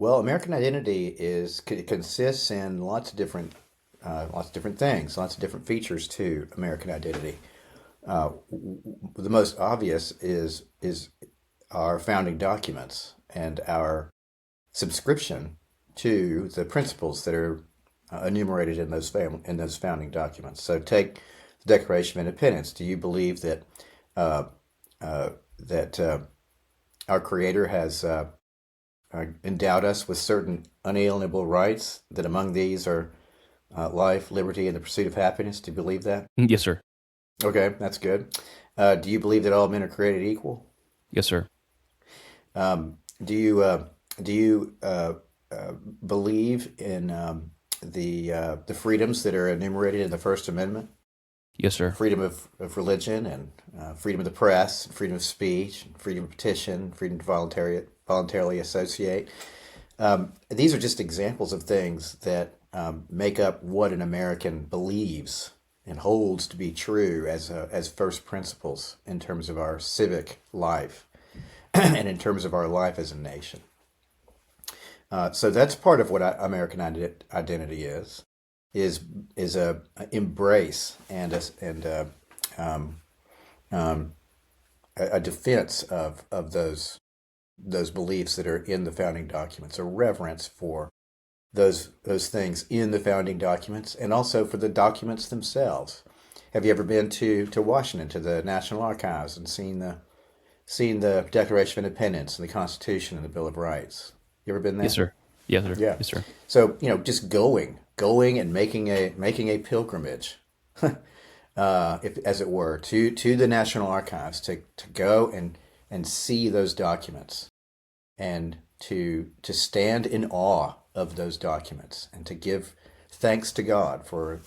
Well, American identity consists in lots of different things, lots of different features to American identity. The most obvious is our founding documents and our subscription to the principles that are enumerated in in those founding documents. So, take the Declaration of Independence. Do you believe that uh, that our Creator has endowed us with certain unalienable rights? That among these are life, liberty, and the pursuit of happiness? Do you believe that? Yes, sir. Okay, that's good. Do you believe that all men are created equal? Yes, sir. Do you believe in the freedoms that are enumerated in the First Amendment? Yes, sir. Freedom of religion and freedom of the press, freedom of speech, freedom of petition, freedom to voluntarily associate. These are just examples of things that make up what an American believes and holds to be true as first principles in terms of our civic life and in terms of our life as a nation. So that's part of what identity is is a embrace and um, um, a defense of those beliefs that are in the founding documents, a reverence for those things in the founding documents, and also for the documents themselves. Have you ever been to Washington, to the National Archives, and seen the Declaration of Independence and the Constitution and the Bill of Rights? You ever been Yes, there? sir. Yes, sir. Yeah. Yes, sir. So, just going and making a pilgrimage, if, as it were, to the National Archives to go and see those documents and to stand in awe of those documents and to give thanks to God for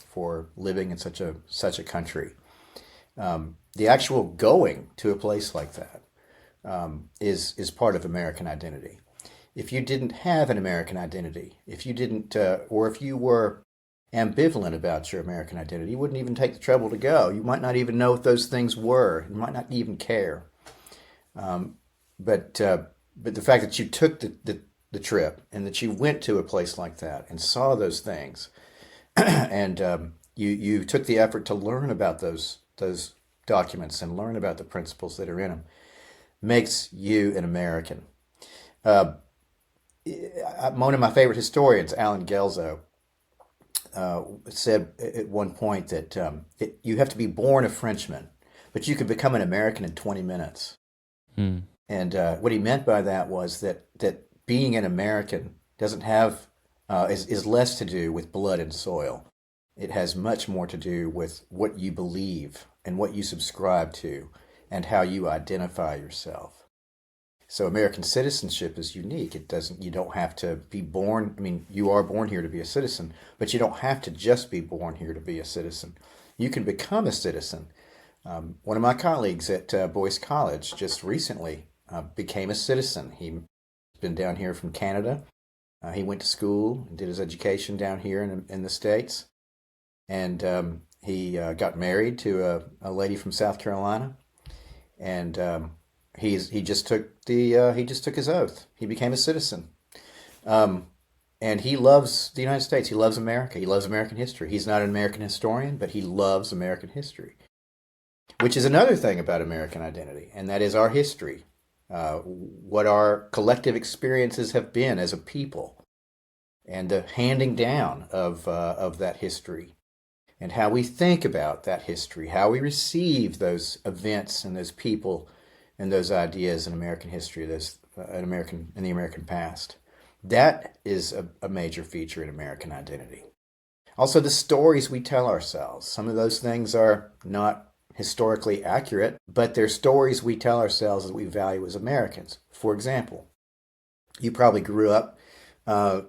living in such a country. The actual going to a place like that is part of American identity. If you didn't have an American identity, if you didn't, or if you were ambivalent about your American identity, you wouldn't even take the trouble to go. You might not even know what those things were. You might not even care. But but the fact that you took the trip and that you went to a place like that and saw those things, and you took the effort to learn about those documents and learn about the principles that are in them, makes you an American. Uh, One of my favorite historians, Alan Gelzo, said at one point that you have to be born a Frenchman, but you could become an American in 20 minutes. Hmm. And what he meant by that was that being an American doesn't have is less to do with blood and soil. It has much more to do with what you believe and what you subscribe to and how you identify yourself. So American citizenship is unique. You don't have to be born. I mean, you are born here to be a citizen, but you don't have to just be born here to be a citizen. You can become a citizen. One of my colleagues at Boyce College just recently became a citizen. He's been down here from Canada. He went to school and did his education down here in the States. And he got married to a lady from South Carolina. And he just took his oath. He became a citizen. Um, and he loves the United States. He loves America. He loves American history. He's not an American historian, but he loves American history, which is another thing about American identity, and that is our history, what our collective experiences have been as a people, and the handing down of that history, and how we think about that history, how we receive those events and those people and those ideas in American history, in the American past. That is a major feature in American identity. Also, the stories we tell ourselves. Some of those things are not historically accurate, but they're stories we tell ourselves that we value as Americans. For example, you probably grew up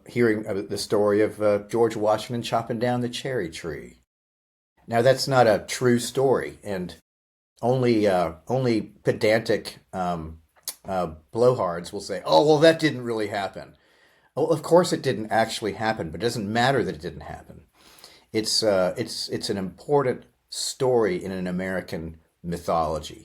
hearing the story of George Washington chopping down the cherry tree. Now, that's not a true story, and only pedantic blowhards will say, "Oh, well, that didn't really happen." Well, of course, it didn't actually happen, but it doesn't matter that it didn't happen. It's an important story in an American mythology.